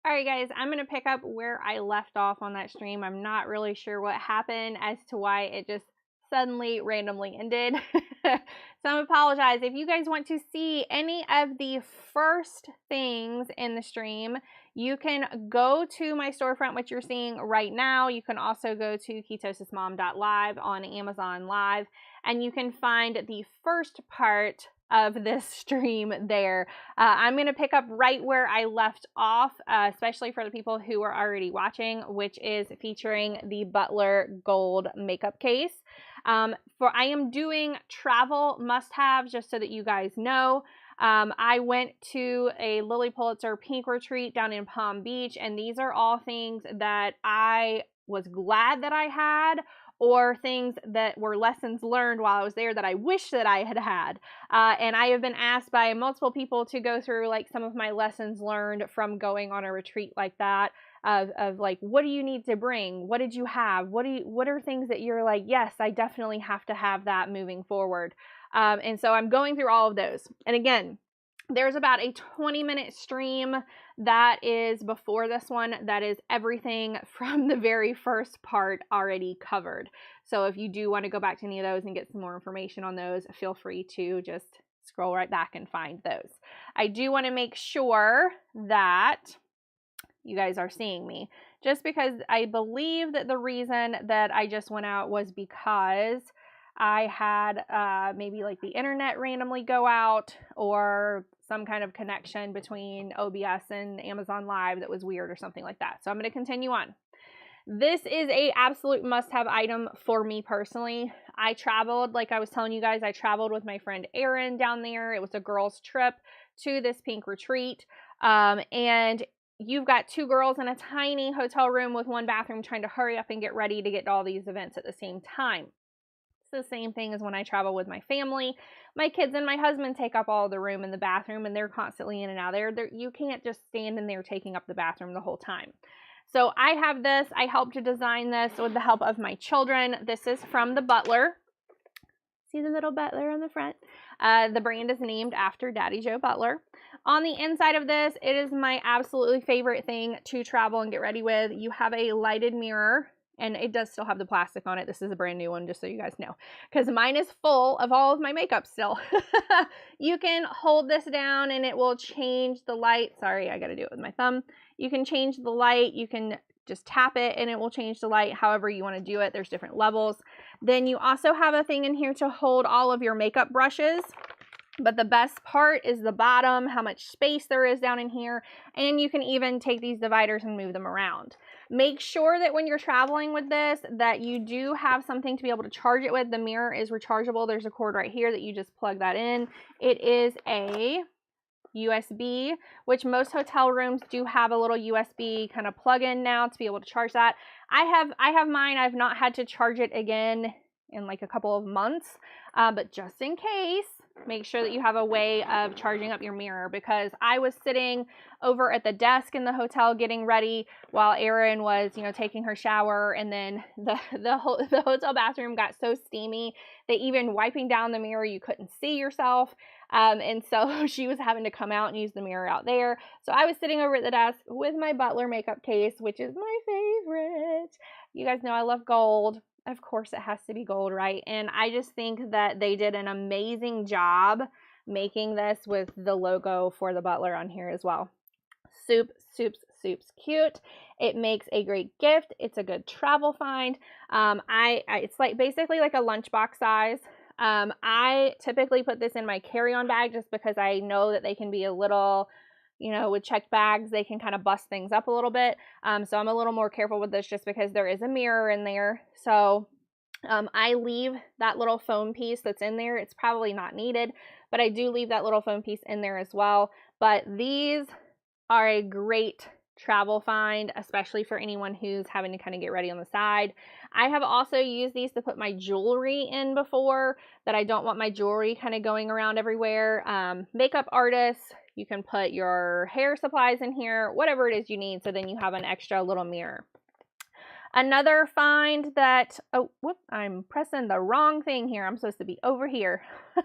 All right, guys, I'm going to pick up where I left off on that stream. I'm not really sure what happened as to why it just suddenly randomly ended. So I apologize. If you guys want to see any of the first things in the stream, you can go to my storefront, which you're seeing right now. You can also go to ketosismom.live on Amazon Live, and you can find the first part of this stream there. I'm going to pick up right where I left off, especially for the people who are already watching, which is featuring the Butler Gold makeup case. I am doing travel must-haves, just so that you guys know. I went to a Lily Pulitzer pink retreat down in Palm Beach, and these are all things that I was glad that I had, or things that were lessons learned while I was there that I wish that I had had. And I have been asked by multiple people to go through like some of my lessons learned from going on a retreat like that, of like, what do you need to bring? What did you have? What are things that you're like, yes, I definitely have to have that moving forward. And so I'm going through all of those. And again, there's about a 20-minute stream that is before this one that is everything from the very first part already covered. So if you do want to go back to any of those and get some more information on those, feel free to just scroll right back and find those. I do want to make sure that you guys are seeing me, just because I believe that the reason that I just went out was because I had maybe like the internet randomly go out, or some kind of connection between OBS and Amazon Live that was weird or something like that. So I'm going to continue on. This is a absolute must-have item for me personally. I traveled, like I was telling you guys, I traveled with my friend Erin down there. It was a girls' trip to this pink retreat. And you've got two girls in a tiny hotel room with one bathroom trying to hurry up and get ready to get to all these events at the same time. It's the same thing as when I travel with my family. My kids and my husband take up all the room in the bathroom, and they're constantly in and out there. You can't just stand in there taking up the bathroom the whole time. So I have this. I helped to design this with the help of my children. This is from the Butler. See the little Butler on the front? The brand is named after Daddy Joe Butler. On the inside of this, it is my absolutely favorite thing to travel and get ready with. You have a lighted mirror, and it does still have the plastic on it. This is a brand new one, just so you guys know, because mine is full of all of my makeup still. You can hold this down and it will change the light. Sorry, I got to do it with my thumb. You can change the light. You can just tap it and it will change the light however you want to do it. There's different levels. Then you also have a thing in here to hold all of your makeup brushes. But the best part is the bottom, how much space there is down in here. And you can even take these dividers and move them around. Make sure that when you're traveling with this, that you do have something to be able to charge it with. The mirror is rechargeable. There's a cord right here that you just plug that in. It is a USB, which most hotel rooms do have a little USB kind of plug-in now to be able to charge that. I have mine. I've not had to charge it again in like a couple of months, but just in case, make sure that you have a way of charging up your mirror, because I was sitting over at the desk in the hotel getting ready while Erin was, taking her shower, and then the hotel bathroom got so steamy that even wiping down the mirror, you couldn't see yourself. And so she was having to come out and use the mirror out there. So I was sitting over at the desk with my Butler makeup case, which is my favorite. You guys know I love gold. Of course it has to be gold, right? And I just think that they did an amazing job making this with the logo for the Butler on here as well. Super cute. It makes a great gift. It's a good travel find. It's like basically like a lunchbox size. I typically put this in my carry-on bag just because I know that they can be a little, with checked bags, they can kind of bust things up a little bit. So I'm a little more careful with this just because there is a mirror in there. So I leave that little foam piece that's in there. It's probably not needed, but I do leave that little foam piece in there as well. But these are a great travel find, especially for anyone who's having to kind of get ready on the side. I have also used these to put my jewelry in before, that I don't want my jewelry kind of going around everywhere. Makeup artists, you can put your hair supplies in here, whatever it is you need, so then you have an extra little mirror. Another find that, oh, whoop, I'm pressing the wrong thing here. I'm supposed to be over here. I'm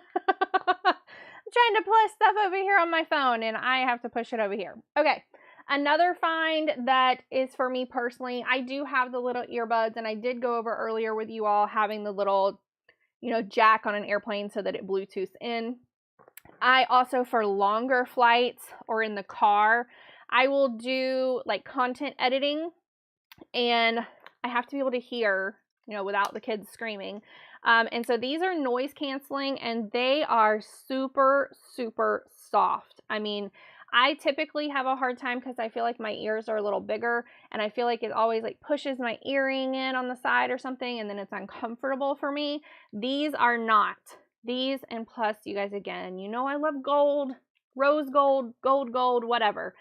trying to push stuff over here on my phone, and I have to push it over here. Okay. Another find that is for me personally, I do have the little earbuds, and I did go over earlier with you all having the little, you know, jack on an airplane so that it Bluetooths in. I also, for longer flights or in the car, I will do like content editing, and I have to be able to hear, you know, without the kids screaming. And so these are noise canceling, and they are super, super soft. I mean, I typically have a hard time because I feel like my ears are a little bigger, and I feel like it always like pushes my earring in on the side or something, and then it's uncomfortable for me. These are not. These, and plus, you guys, again, you know I love gold, rose gold, gold, whatever.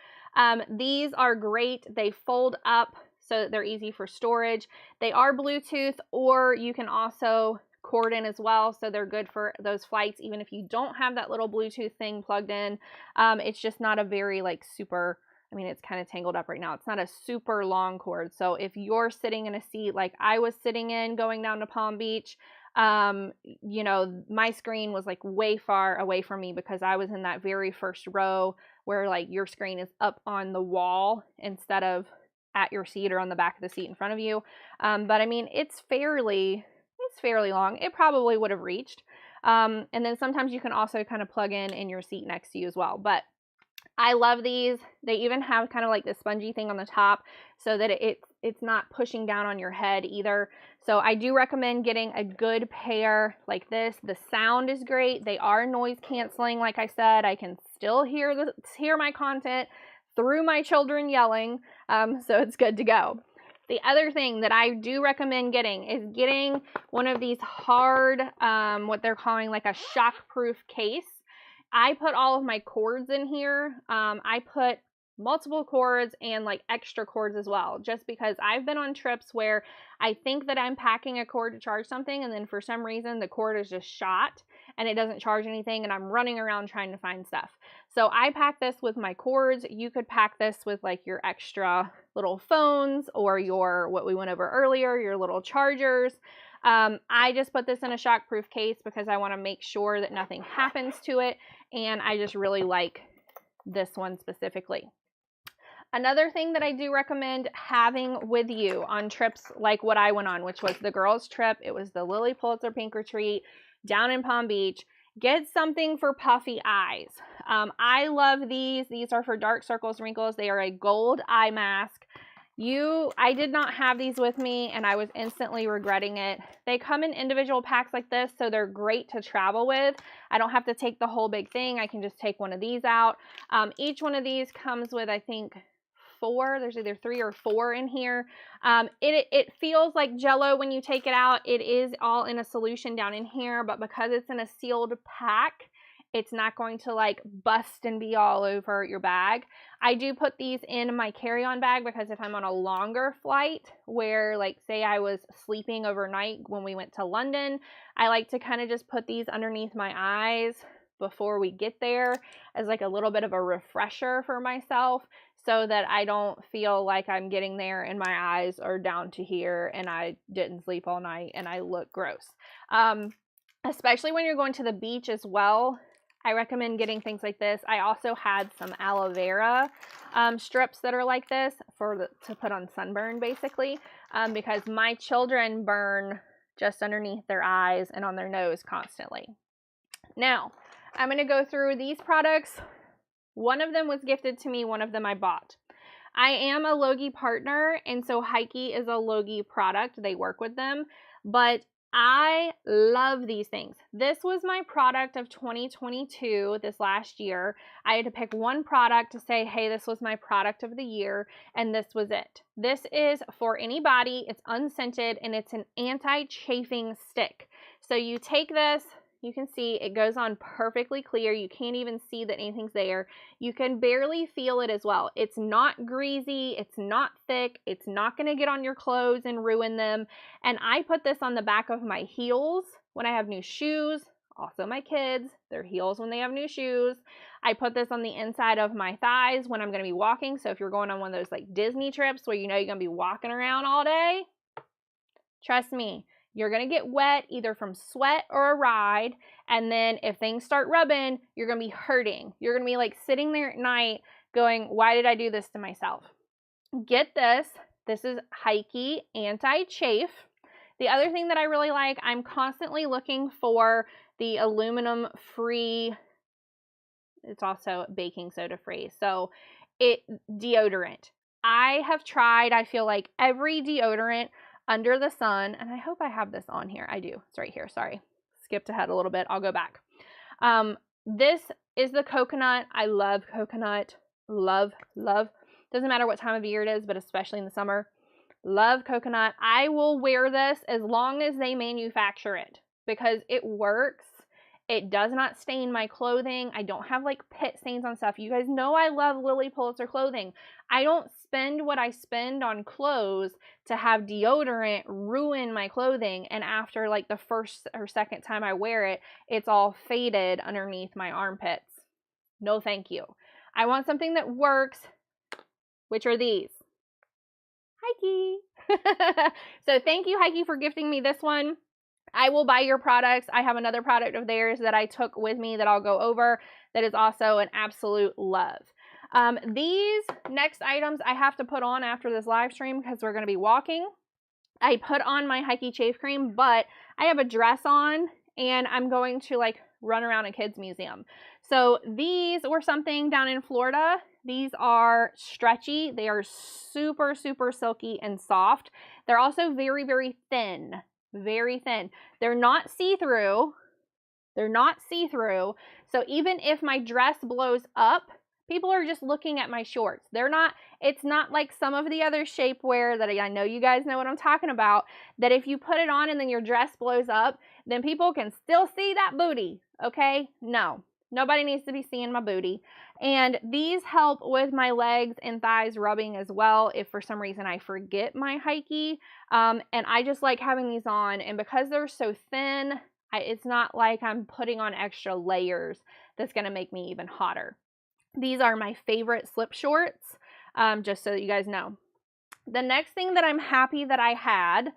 These are great. They fold up so that they're easy for storage. They are Bluetooth, or you can also cord in as well, so they're good for those flights even if you don't have that little Bluetooth thing plugged in. It's just not a very like super, I mean, it's kind of tangled up right now. It's not a super long cord. So if you're sitting in a seat like I was sitting in going down to Palm Beach, you know, my screen was like way far away from me because I was in that very first row where like your screen is up on the wall instead of at your seat or on the back of the seat in front of you. But I mean, it's fairly long. It probably would have reached. And then sometimes you can also kind of plug in your seat next to you as well. But I love these. They even have kind of like the spongy thing on the top so that it's not pushing down on your head either. So I do recommend getting a good pair like this. The sound is great. They are noise canceling. Like I said, I can still hear my content through my children yelling. So it's good to go. The other thing that I do recommend getting is getting one of these hard, what they're calling like a shockproof case. I put all of my cords in here. I put multiple cords and like extra cords as well, just because I've been on trips where I think that I'm packing a cord to charge something, and then for some reason the cord is just shot and it doesn't charge anything, and I'm running around trying to find stuff. So I pack this with my cords. You could pack this with like your extra little phones or your, what we went over earlier, your little chargers. I just put this in a shockproof case because I want to make sure that nothing happens to it, and I just really like this one specifically. Another thing that I do recommend having with you on trips like what I went on, which was the girls' trip, it was the Lily Pulitzer Pink Retreat down in Palm Beach. Get something for puffy eyes. I love these. These are for dark circles, wrinkles. They are a gold eye mask. I did not have these with me, and I was instantly regretting it. They come in individual packs like this, so they're great to travel with. I don't have to take the whole big thing. I can just take one of these out. Each one of these comes with, I think, 4. There's either 3 or 4 in here. It feels like Jell-O when you take it out. It is all in a solution down in here, but because it's in a sealed pack, it's not going to like bust and be all over your bag. I do put these in my carry-on bag because if I'm on a longer flight where, like, say I was sleeping overnight when we went to London, I like to kind of just put these underneath my eyes before we get there as like a little bit of a refresher for myself, so that I don't feel like I'm getting there and my eyes are down to here and I didn't sleep all night and I look gross. Especially when you're going to the beach as well, I recommend getting things like this. I also had some aloe vera strips that are like this to put on sunburn, basically, because my children burn just underneath their eyes and on their nose constantly. Now, I'm going to go through these products. One of them was gifted to me, one of them I bought. I am a Logie partner, and so Heike is a Logie product. They work with them, but I love these things. This was my product of 2022, this last year. I had to pick one product to say, hey, this was my product of the year, and this was it. This is for any body. It's unscented, and it's an anti-chafing stick. So you take this, you can see it goes on perfectly clear. You can't even see that anything's there. You can barely feel it as well. It's not greasy. It's not thick. It's not going to get on your clothes and ruin them. And I put this on the back of my heels when I have new shoes. Also my kids, their heels when they have new shoes. I put this on the inside of my thighs when I'm going to be walking. So if you're going on one of those like Disney trips where you know you're going to be walking around all day, trust me, you're going to get wet either from sweat or a ride, and then if things start rubbing, you're going to be hurting. You're going to be like sitting there at night going, why did I do this to myself? Get this. This is Heike Anti-Chafe. The other thing that I really like, I'm constantly looking for the aluminum-free, it's also baking soda free, so deodorant. I have tried, I feel like, every deodorant under the sun, and I hope I have this on here. I do. It's right here. Sorry. Skipped ahead a little bit. I'll go back. This is the coconut. I love coconut. Love. Doesn't matter what time of year it is, but especially in the summer. Love coconut. I will wear this as long as they manufacture it because it works. It does not stain my clothing. I don't have like pit stains on stuff. You guys know I love Lilly Pulitzer clothing. I don't spend what I spend on clothes to have deodorant ruin my clothing. And after like the first or second time I wear it, it's all faded underneath my armpits. No, thank you. I want something that works, which are these. Heike. So thank you, Heike, for gifting me this one. I will buy your products. I have another product of theirs that I took with me that I'll go over that is also an absolute love. These next items I have to put on after this live stream because we're going to be walking. I put on my Heike Chafe Cream, but I have a dress on and I'm going to like run around a kids museum. So these were something down in Florida. These are stretchy. They are super, super silky and soft. They're also very, very thin. Very thin. They're not see-through. They're not see-through. So even if my dress blows up, people are just looking at my shorts. It's not like some of the other shapewear that I know you guys know what I'm talking about, that if you put it on and then your dress blows up, then people can still see that booty, okay? No, nobody needs to be seeing my booty. And these help with my legs and thighs rubbing as well if for some reason I forget my Heike. And I just like having these on, and because they're so thin, it's not like I'm putting on extra layers that's going to make me even hotter. These are my favorite slip shorts, just so that you guys know. The next thing that I'm happy that I had,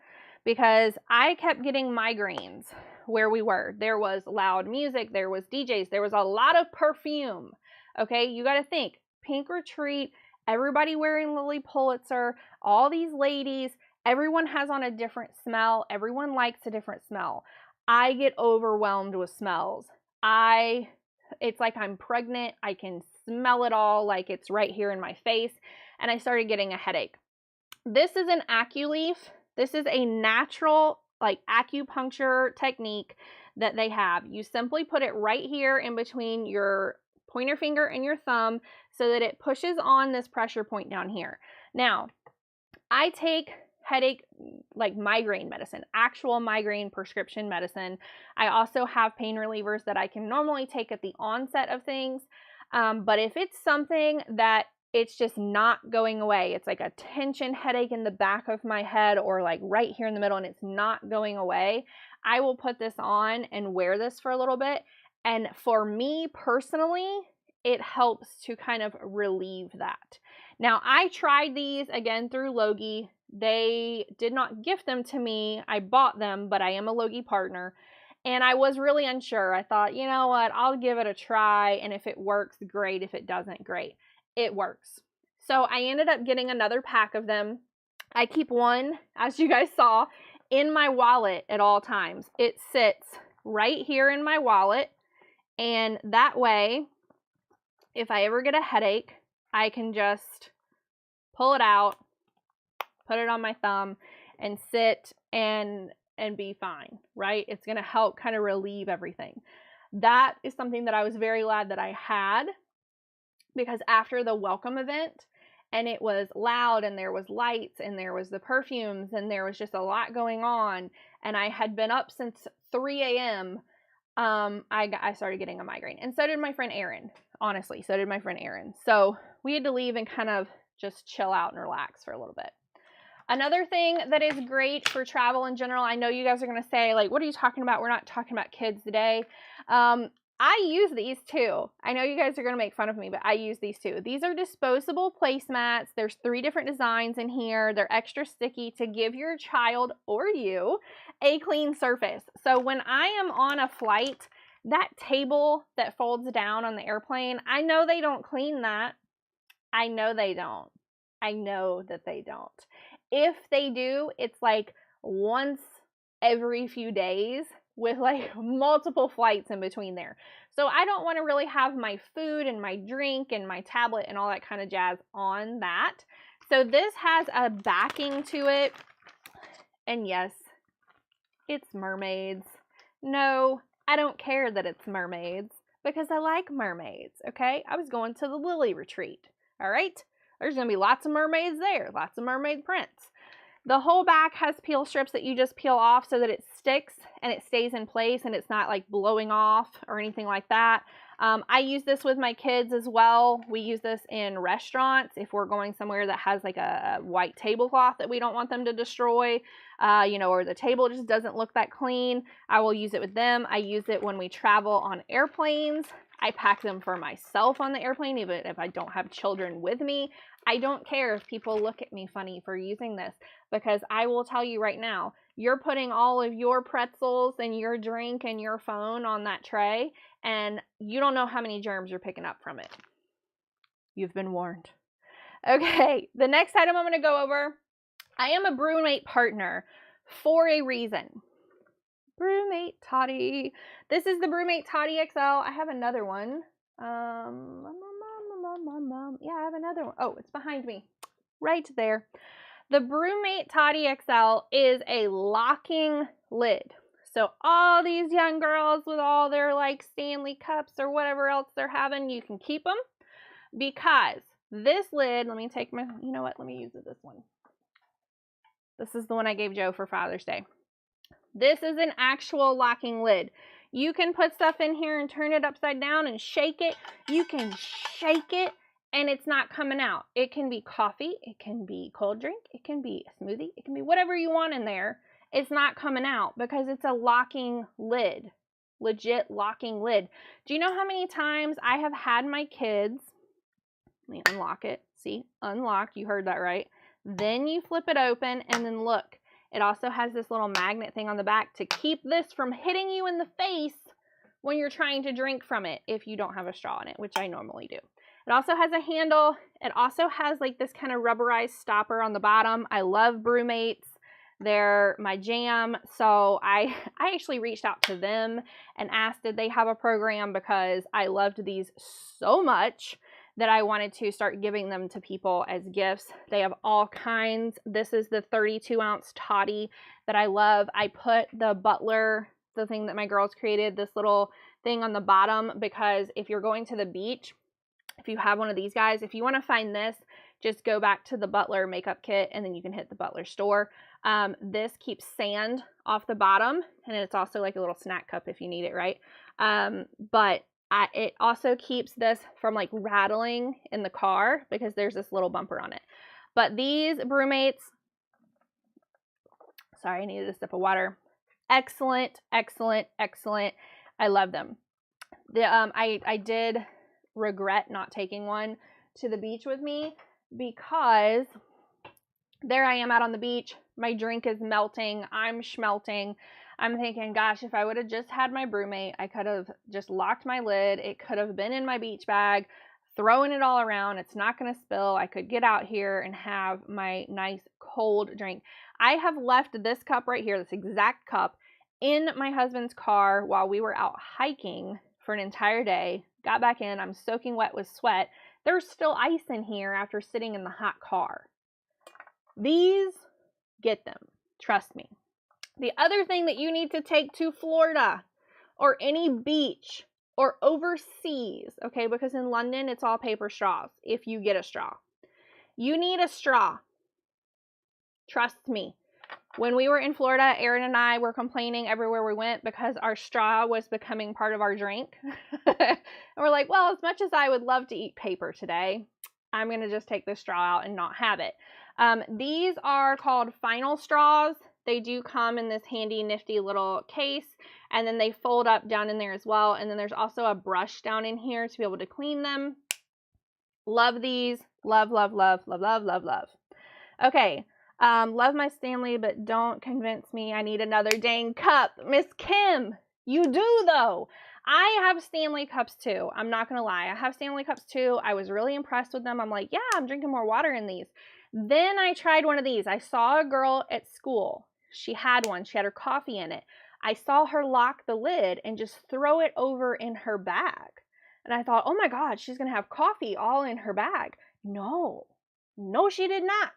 because I kept getting migraines where we were. There was loud music, there was DJs, there was a lot of perfume. Okay, you got to think, Pink Retreat, everybody wearing Lilly Pulitzer, all these ladies, everyone has on a different smell. Everyone likes a different smell. I get overwhelmed with smells. It's like I'm pregnant. I can smell it all like it's right here in my face. And I started getting a headache. This is an AccuLeaf. This is a natural like acupuncture technique that they have. You simply put it right here in between your pointer finger and your thumb so that it pushes on this pressure point down here. Now, I take headache, like migraine medicine, actual migraine prescription medicine. I also have pain relievers that I can normally take at the onset of things. But if it's something that it's just not going away, it's like a tension headache in the back of my head or like right here in the middle and it's not going away, I will put this on and wear this for a little bit. And for me personally, it helps to kind of relieve that. Now, I tried these again through Logie. They did not gift them to me. I bought them, but I am a Logie partner. And I was really unsure. I thought, you know what, I'll give it a try. And if it works, great. If it doesn't, great. It works. So I ended up getting another pack of them. I keep one, as you guys saw, in my wallet at all times. It sits right here in my wallet. And that way, if I ever get a headache, I can just pull it out, put it on my thumb, and sit and be fine, right? It's going to help kind of relieve everything. That is something that I was very glad that I had, because after the welcome event, and it was loud, and there was lights, and there was the perfumes, and there was just a lot going on, and I had been up since 3 a.m., I started getting a migraine. And so did my friend Erin. Honestly, so did my friend Erin. So we had to leave and kind of just chill out and relax for a little bit. Another thing that is great for travel in general, I know you guys are going to say, like, what are you talking about? We're not talking about kids today. I use these too. I know you guys are going to make fun of me, but I use these too. These are disposable placemats. There's 3 different designs in here. They're extra sticky to give your child or you a clean surface. So when I am on a flight, that table that folds down on the airplane, I know they don't clean that. I know they don't. I know that they don't. If they do, it's like once every few days with like multiple flights in between there. So I don't want to really have my food and my drink and my tablet and all that kind of jazz on that. So this has a backing to it. And yes, it's mermaids. No, I don't care that it's mermaids because I like mermaids, okay? I was going to the Lily retreat, all right? There's going to be lots of mermaids there, lots of mermaid prints. The whole back has peel strips that you just peel off so that it sticks and it stays in place and it's not like blowing off or anything like that. I use this with my kids as well. We use this in restaurants if we're going somewhere that has like a white tablecloth that we don't want them to destroy, you know, or the table just doesn't look that clean. I will use it with them. I use it when we travel on airplanes. I pack them for myself on the airplane, even if I don't have children with me. I don't care if people look at me funny for using this, because I will tell you right now, you're putting all of your pretzels and your drink and your phone on that tray, and you don't know how many germs you're picking up from it. You've been warned. Okay, the next item I'm going to go over, I am a BrewMate partner for a reason. BrewMate Toddy. This is the BrewMate Toddy XL. I have another one. Yeah, I have another one. Oh, it's behind me. Right there. The BrewMate Toddy XL is a locking lid. So all these young girls with all their like Stanley cups or whatever else they're having, you can keep them, because this lid, let me take my, you know what, let me use this one. This is the one I gave Joe for Father's Day. This is an actual locking lid. You can put stuff in here and turn it upside down and shake it. You can shake it and it's not coming out. It can be coffee, it can be cold drink, it can be a smoothie, it can be whatever you want in there. It's not coming out because it's a locking lid, legit locking lid. Do you know how many times I have had my kids, let me unlock it, see, unlock, you heard that right. Then you flip it open and then look. It also has this little magnet thing on the back to keep this from hitting you in the face when you're trying to drink from it if you don't have a straw in it, which I normally do. It also has a handle. It also has like this kind of rubberized stopper on the bottom. I love BrewMates. They're my jam. So I actually reached out to them and asked did they have a program, because I loved these so much that I wanted to start giving them to people as gifts. They have all kinds. This is the 32-ounce toddy that I love. I put the Butler, the thing that my girls created, this little thing on the bottom, because if you're going to the beach, if you have one of these guys, if you want to find this, just go back to the Butler makeup kit and then you can hit the Butler store. This keeps sand off the bottom, and it's also like a little snack cup if you need it, right? But it also keeps this from like rattling in the car because there's this little bumper on it. But these BrewMates, sorry, I needed a sip of water. Excellent, excellent, excellent. I love them. I did regret not taking one to the beach with me, because there I am out on the beach. My drink is melting. I'm schmelting. I'm thinking, gosh, if I would have just had my BrewMate, I could have just locked my lid. It could have been in my beach bag, throwing it all around. It's not going to spill. I could get out here and have my nice cold drink. I have left this cup right here, this exact cup, in my husband's car while we were out hiking for an entire day. Got back in. I'm soaking wet with sweat. There's still ice in here after sitting in the hot car. These, get them. Trust me. The other thing that you need to take to Florida or any beach or overseas, okay, because in London it's all paper straws if you get a straw. You need a straw. Trust me. When we were in Florida, Aaron and I were complaining everywhere we went because our straw was becoming part of our drink. And we're like, well, as much as I would love to eat paper today, I'm going to just take this straw out and not have it. These are called Final Straws. They do come in this handy, nifty little case, and then they fold up down in there as well. And then there's also a brush down in here to be able to clean them. Love these. Love, love, love, love, love, love, love. Okay. Love my Stanley, but don't convince me I need another dang cup. Miss Kim, you do though. I have Stanley cups too. I'm not going to lie. I have Stanley cups too. I was really impressed with them. I'm like, yeah, I'm drinking more water in these. Then I tried one of these. I saw a girl at school. She had one. She had her coffee in it. I saw her lock the lid and just throw it over in her bag. And I thought, oh my God, she's going to have coffee all in her bag. No, she did not.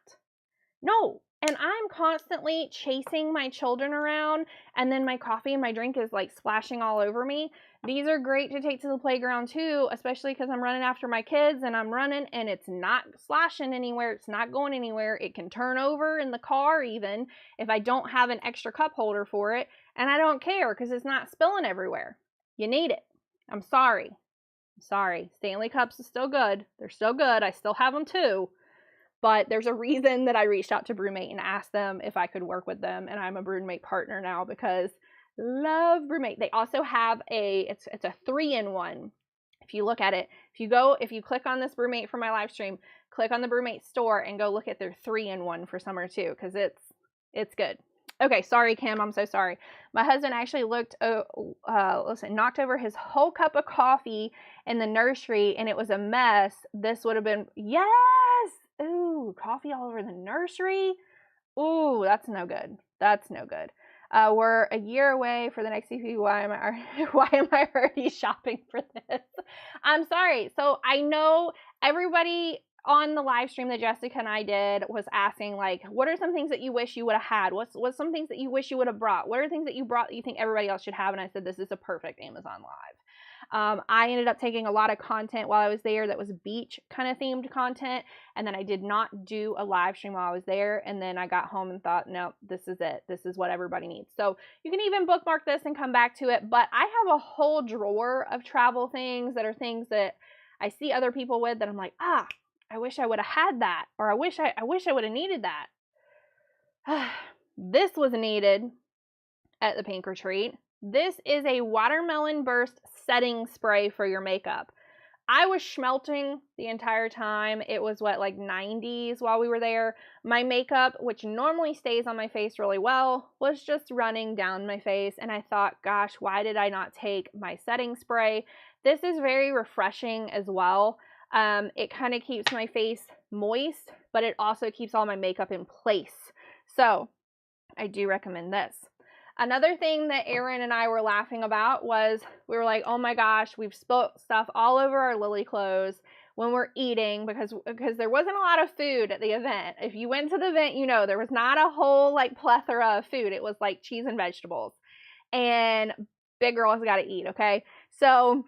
No. And I'm constantly chasing my children around, and then my coffee and my drink is like splashing all over me. These are great to take to the playground too, especially because I'm running after my kids and I'm running and it's not splashing anywhere. It's not going anywhere. It can turn over in the car even if I don't have an extra cup holder for it. And I don't care because it's not spilling everywhere. You need it. I'm sorry. Stanley cups is still good. They're still good. I still have them too. But there's a reason that I reached out to BrewMate and asked them if I could work with them. And I'm a BrewMate partner now because love BrewMate. They also have it's a 3-in-1. If you look at it, if you click on this BrewMate for my live stream, click on the BrewMate store and go look at their 3-in-1 for summer too, because it's good. Okay, sorry, Kim. I'm so sorry. My husband actually knocked over his whole cup of coffee in the nursery, and it was a mess. This would have been, yes! Ooh, coffee all over the nursery? Ooh, that's no good. That's no good. We're a year away for the next EP. Why am I already shopping for this? I'm sorry. So I know everybody on the live stream that Jessica and I did was asking, like, what are some things that you wish you would have had? What's some things that you wish you would have brought? What are things that you brought that you think everybody else should have? And I said, this is a perfect Amazon Live. I ended up taking a lot of content while I was there that was beach kind of themed content, and then I did not do a live stream while I was there, and then I got home and thought, no, this is it. This is what everybody needs. So you can even bookmark this and come back to it, but I have a whole drawer of travel things that are things that I see other people with that I'm like, I wish I would have had that, or I wish I would have needed that. This was needed at the Pink Retreat. This is a watermelon burst setting spray for your makeup. I was schmelting the entire time. It was like 90s while we were there. My makeup, which normally stays on my face really well, was just running down my face. And I thought, gosh, why did I not take my setting spray? This is very refreshing as well. It kind of keeps my face moist, but it also keeps all my makeup in place. So I do recommend this. Another thing that Aaron and I were laughing about was we were like, oh my gosh, we've spilt stuff all over our lily clothes when we're eating because there wasn't a lot of food at the event. If you went to the event, you know, there was not a whole like plethora of food. It was like cheese and vegetables. And big girls got to eat, okay? So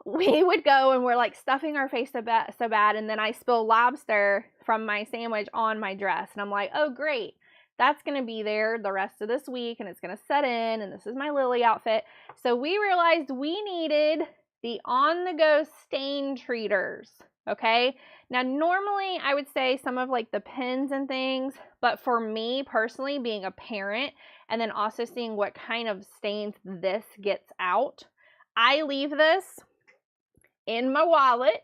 we would go and we're like stuffing our face so bad. And then I spill lobster from my sandwich on my dress. And I'm like, oh, great. That's going to be there the rest of this week, and it's going to set in, and this is my Lily outfit. So we realized we needed the on-the-go stain treaters, okay? Now, normally I would say some of like the pins and things, but for me personally, being a parent, and then also seeing what kind of stains this gets out, I leave this in my wallet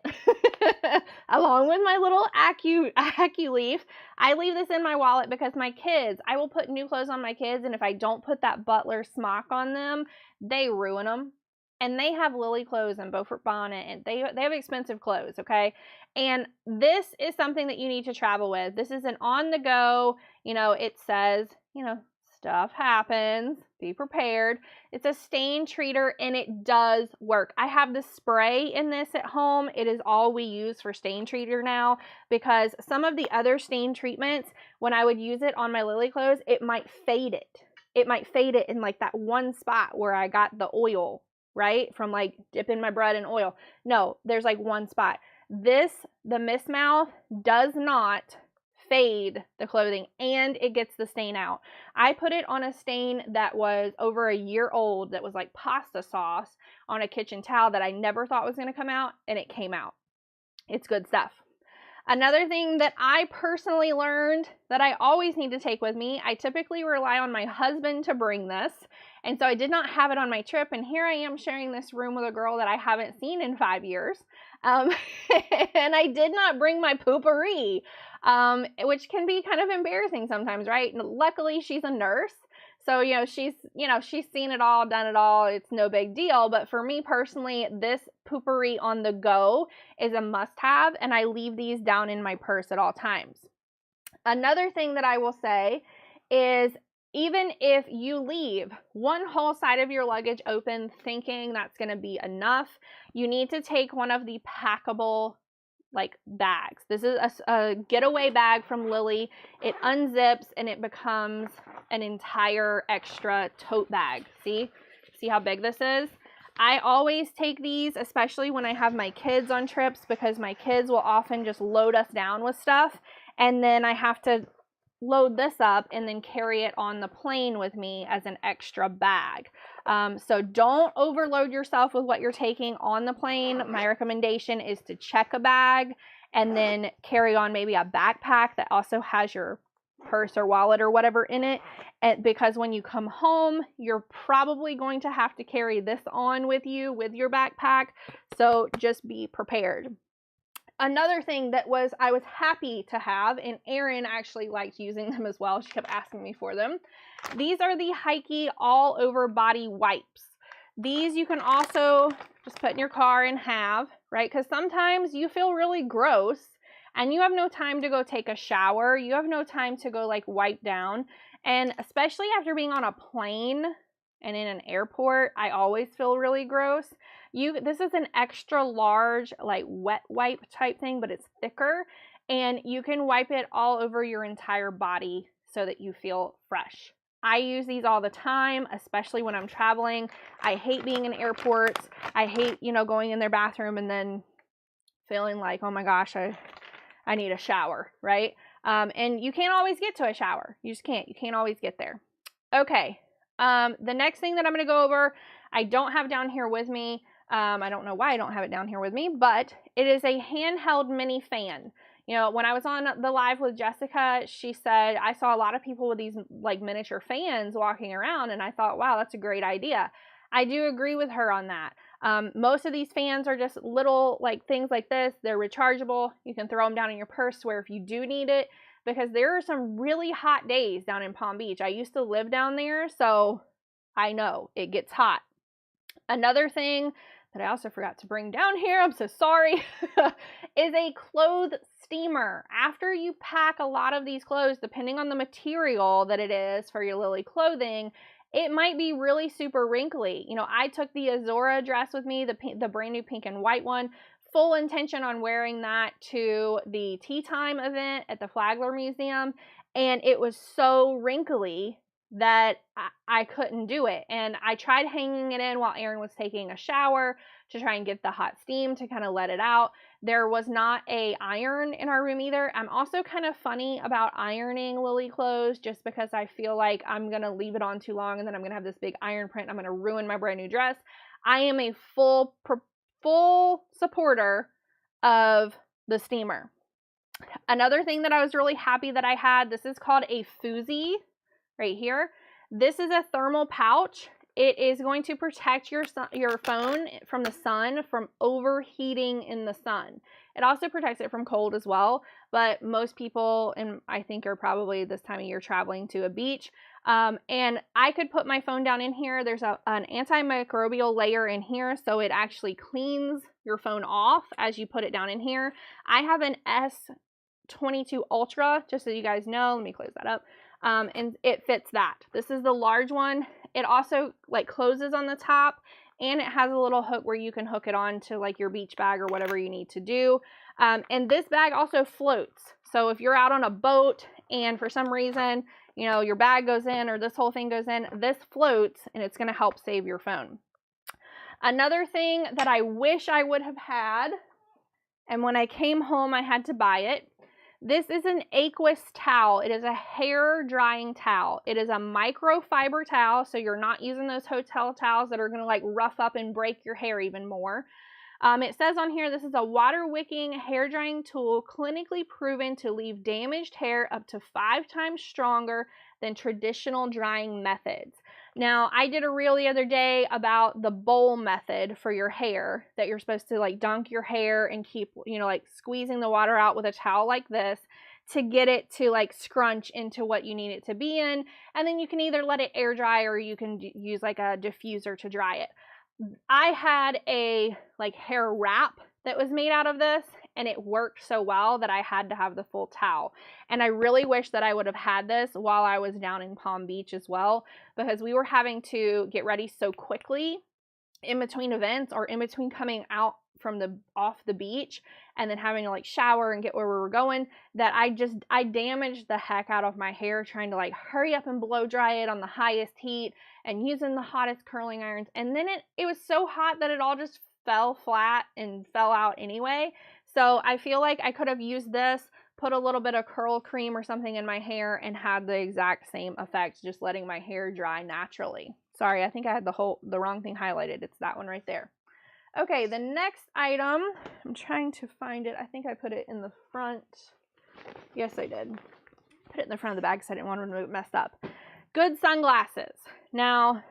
along with my little AccuLeaf. I leave this in my wallet because my kids, I will put new clothes on my kids, and if I don't put that butler smock on them, they ruin them. And they have Lily clothes and Beaufort bonnet, and they have expensive clothes, okay? And this is something that you need to travel with. This is an on-the-go, you know, it says, you know, stuff happens, be prepared. It's a stain treater, and it does work. I have the spray in this at home. It is all we use for stain treater now, because some of the other stain treatments, when I would use it on my Lily clothes, it might fade it. It might fade it in like that one spot where I got the oil, right? From like dipping my bread in oil. No, there's like one spot. This, the Miss Mouth, does not fade the clothing, and it gets the stain out. I put it on a stain that was over a year old that was like pasta sauce on a kitchen towel that I never thought was going to come out, and it came out. It's good stuff. Another thing that I personally learned that I always need to take with me, I typically rely on my husband to bring this, and so I did not have it on my trip, and here I am sharing this room with a girl that I haven't seen in 5 years, and I did not bring my poopery, which can be kind of embarrassing sometimes, right? Luckily, she's a nurse, So, she's seen it all, done it all. It's no big deal. But for me personally, this poopery on the go is a must-have, and I leave these down in my purse at all times. Another thing that I will say is, even if you leave one whole side of your luggage open thinking that's going to be enough, you need to take one of the packable bags. This is a getaway bag from Lily. It unzips and it becomes an entire extra tote bag. See how big this is? I always take these, especially when I have my kids on trips, because my kids will often just load us down with stuff, and then I have to load this up and then carry it on the plane with me as an extra bag. So don't overload yourself with what you're taking on the plane. My recommendation is to check a bag and then carry on maybe a backpack that also has your purse or wallet or whatever in it, because when you come home, you're probably going to have to carry this on with you with your backpack. So just be prepared. Another thing that I was happy to have, and Erin actually liked using them as well. She kept asking me for them. These are the Hikey all over body wipes. These you can also just put in your car and have, right? Because sometimes you feel really gross and you have no time to go take a shower. You have no time to go wipe down. And especially after being on a plane and in an airport, I always feel really gross. This is an extra large, wet wipe type thing, but it's thicker, and you can wipe it all over your entire body so that you feel fresh. I use these all the time, especially when I'm traveling. I hate being in airports. I hate, going in their bathroom and then feeling like, oh my gosh, I need a shower, right? And you can't always get to a shower. You just can't. You can't always get there. Okay. The next thing that I'm going to go over, I don't have down here with me. I don't know why I don't have it down here with me, but it is a handheld mini fan. When I was on the live with Jessica, she said, I saw a lot of people with these miniature fans walking around, and I thought, wow, that's a great idea. I do agree with her on that. Most of these fans are just little things like this. They're rechargeable. You can throw them down in your purse where if you do need it, because there are some really hot days down in Palm Beach. I used to live down there, so I know it gets hot. Another thing that I also forgot to bring down here, I'm so sorry, is a clothes steamer. After you pack a lot of these clothes, depending on the material that it is for your Lily clothing, it might be really super wrinkly. I took the Azora dress with me, the brand new pink and white one, full intention on wearing that to the tea time event at the Flagler Museum, and it was so wrinkly that I couldn't do it. And I tried hanging it in while Erin was taking a shower to try and get the hot steam to kind of let it out. There was not a iron in our room either. I'm also kind of funny about ironing Lily clothes, just because I feel like I'm going to leave it on too long and then I'm going to have this big iron print. I'm going to ruin my brand new dress. I am a full supporter of the steamer. Another thing that I was really happy that I had, this is called a Foozy right here. This is a thermal pouch. It is going to protect your phone from the sun, from overheating in the sun. It also protects it from cold as well, but most people, and I think are probably this time of year traveling to a beach, and I could put my phone down in here. There's an antimicrobial layer in here, so it actually cleans your phone off as you put it down in here. I have an S22 Ultra, just so you guys know. Let me close that up. And it fits that. This is the large one. It also closes on the top, and it has a little hook where you can hook it on to your beach bag or whatever you need to do. And this bag also floats. So if you're out on a boat and for some reason, your bag goes in or this whole thing goes in, this floats and it's going to help save your phone. Another thing that I wish I would have had, and when I came home I had to buy it, this is an Aqueous towel. It is a hair drying towel. It is a microfiber towel, so you're not using those hotel towels that are going to rough up and break your hair even more. It says on here, this is a water wicking hair drying tool clinically proven to leave damaged hair up to 5 times stronger than traditional drying methods. Now, I did a reel the other day about the bowl method for your hair, that you're supposed to dunk your hair and keep, squeezing the water out with a towel like this. to get it to like scrunch into what you need it to be in. And then you can either let it air dry or you can use like a diffuser to dry it. I had a like hair wrap that was made out of this, and it worked so well that I had to have the full towel. And I really wish that I would have had this while I was down in Palm Beach as well, because we were having to get ready so quickly in between events or in between coming out from off the beach and then having to like shower and get where we were going, that I damaged the heck out of my hair trying to like hurry up and blow dry it on the highest heat and using the hottest curling irons. And then it was so hot that it all just fell flat and fell out anyway. So I feel like I could have used this, put a little bit of curl cream or something in my hair and had the exact same effect, just letting my hair dry naturally. Sorry, I think I had the wrong thing highlighted. It's that one right there. Okay, the next item, I'm trying to find it. I think I put it in the front. Yes, I did. Put it in the front of the bag because I didn't want to move it messed up. Good sunglasses. Now,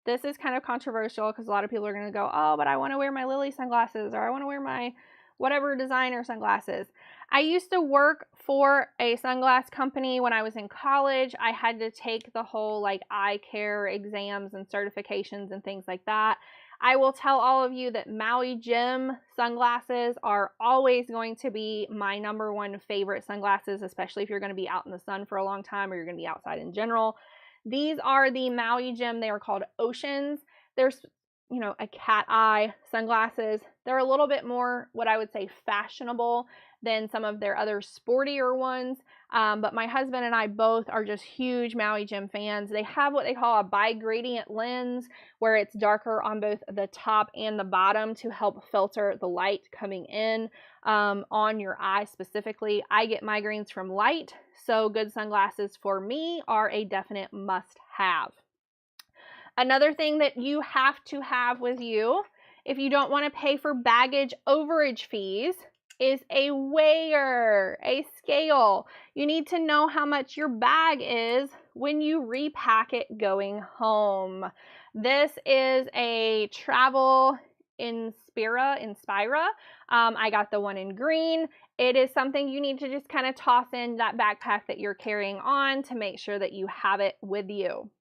this is kind of controversial because a lot of people are going to go, oh, but I want to wear my Lily sunglasses, or I want to wear my whatever designer sunglasses. I used to work for a sunglass company when I was in college. I had to take the whole like eye care exams and certifications and things like that. I will tell all of you that Maui Jim sunglasses are always going to be my #1 favorite sunglasses, especially if you're going to be out in the sun for a long time or you're going to be outside in general. These are the Maui Jim. They are called Oceans. There's, you know, a cat eye sunglasses. They're a little bit more, what I would say, fashionable than some of their other sportier ones. But my husband and I both are just huge Maui Jim fans. They have what they call a bi-gradient lens, where it's darker on both the top and the bottom to help filter the light coming in on your eye specifically. I get migraines from light, so good sunglasses for me are a definite must-have. Another thing that you have to have with you, if you don't want to pay for baggage overage fees, is a weigher, a scale. You need to know how much your bag is when you repack it going home. This is a travel Inspira. I got the one in green. It is something you need to just kind of toss in that backpack that you're carrying on to make sure that you have it with you.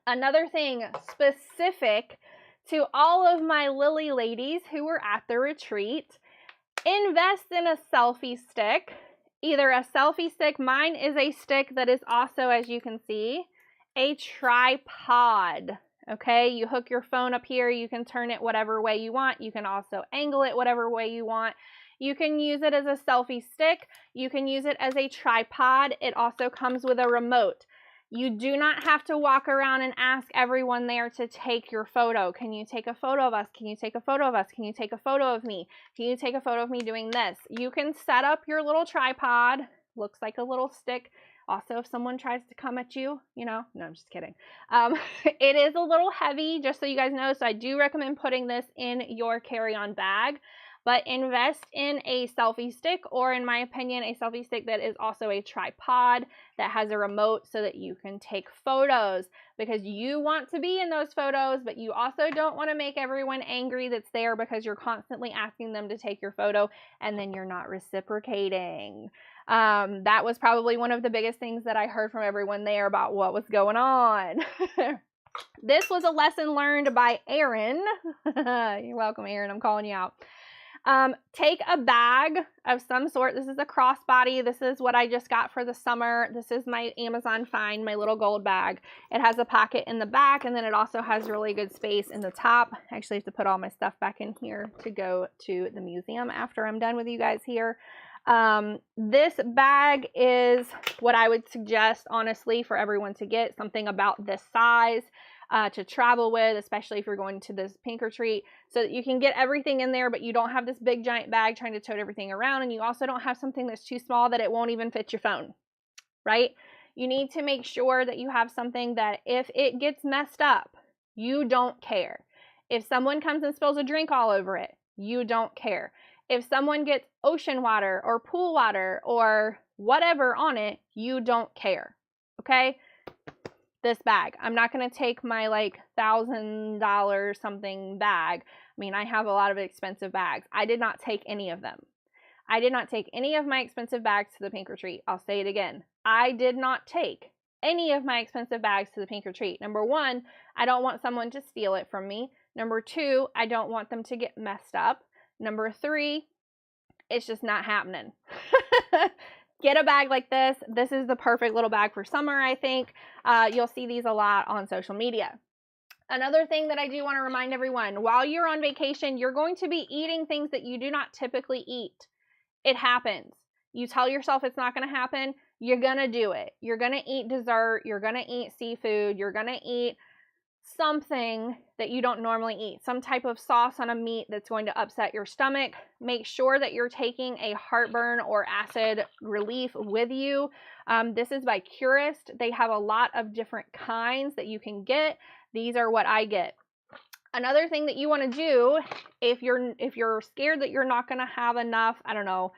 Another thing specific to all of my Lily ladies who were at the retreat, invest in a selfie stick. Either a selfie stick, mine is a stick that is also, as you can see, a tripod. Okay, you hook your phone up here, you can turn it whatever way you want. You can also angle it whatever way you want. You can use it as a selfie stick. You can use it as a tripod. It also comes with a remote. You do not have to walk around and ask everyone there to take your photo. Can you take a photo of us? Can you take a photo of us? Can you take a photo of me? Can you take a photo of me doing this? You can set up your little tripod. Looks like a little stick. Also, if someone tries to come at you, you know, no, I'm just kidding. It is a little heavy, just so you guys know. So I do recommend putting this in your carry-on bag. But invest in a selfie stick, or in my opinion, a selfie stick that is also a tripod that has a remote so that you can take photos, because you want to be in those photos, but you also don't want to make everyone angry that's there because you're constantly asking them to take your photo and then you're not reciprocating. That was probably one of the biggest things that I heard from everyone there about what was going on. This was a lesson learned by Erin. You're welcome, Erin. I'm calling you out. Take a bag of some sort. This is a crossbody. This is what I just got for the summer. This is my Amazon find, my little gold bag. It has a pocket in the back, and then it also has really good space in the top. I actually have to put all my stuff back in here to go to the museum after I'm done with you guys here. This bag is what I would suggest, honestly, for everyone to get, something about this size. To travel with, especially if you're going to this pink retreat, so that you can get everything in there, but you don't have this big giant bag trying to tote everything around, and you also don't have something that's too small that it won't even fit your phone, right? You need to make sure that you have something that if it gets messed up, you don't care. If someone comes and spills a drink all over it, you don't care. If someone gets ocean water or pool water or whatever on it, you don't care, okay? This bag. I'm not going to take my like $1,000 something bag. I mean, I have a lot of expensive bags. I did not take any of them. I did not take any of my expensive bags to the pink retreat. I'll say it again. I did not take any of my expensive bags to the pink retreat. Number one, I don't want someone to steal it from me. Number two, I don't want them to get messed up. Number three, it's just not happening. Get a bag like this. This is the perfect little bag for summer, I think. You'll see these a lot on social media. Another thing that I do want to remind everyone, while you're on vacation, you're going to be eating things that you do not typically eat. It happens. You tell yourself it's not going to happen, you're going to do it. You're going to eat dessert, you're going to eat seafood, you're going to eat something that you don't normally eat, some type of sauce on a meat that's going to upset your stomach. Make sure that you're taking a heartburn or acid relief with you. This is by Curist. They have a lot of different kinds that you can get. These are what I get. Another thing that you want to do, if you're scared that you're not going to have enough, I don't know,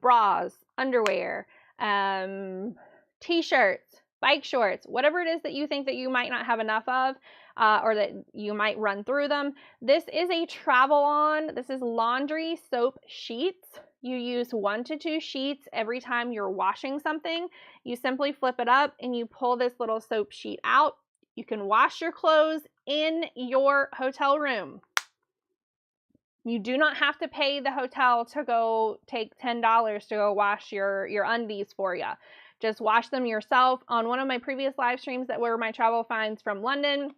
bras, underwear, t-shirts, bike shorts, whatever it is that you think that you might not have enough of, or that you might run through them. This is a travel-on. This is laundry soap sheets. You use 1 to 2 sheets every time you're washing something. You simply flip it up and you pull this little soap sheet out. You can wash your clothes in your hotel room. You do not have to pay the hotel to go take $10 to go wash your undies for you. Just wash them yourself. On one of my previous live streams that were my travel finds from London,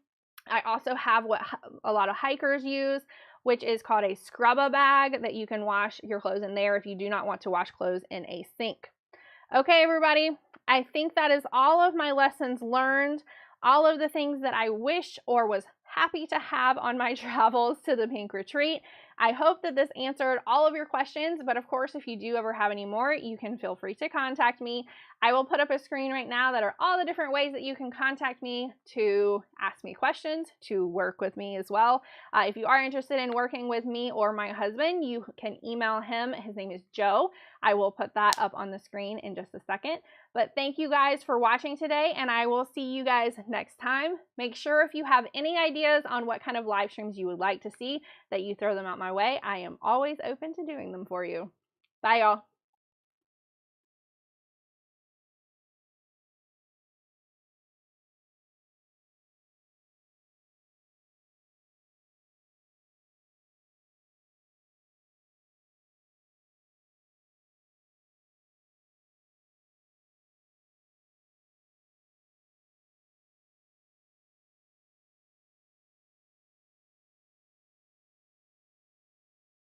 I also have what a lot of hikers use, which is called a scrubba bag that you can wash your clothes in there if you do not want to wash clothes in a sink. Okay, everybody, I think that is all of my lessons learned, all of the things that I wish or was happy to have on my travels to the pink retreat. I hope that this answered all of your questions, but of course, if you do ever have any more, you can feel free to contact me. I will put up a screen right now that are all the different ways that you can contact me to ask me questions, to work with me as well. If you are interested in working with me or my husband, you can email him. His name is Joe. I will put that up on the screen in just a second. But thank you guys for watching today, and I will see you guys next time. Make sure if you have any ideas on what kind of live streams you would like to see, that you throw them out my way. I am always open to doing them for you. Bye, y'all.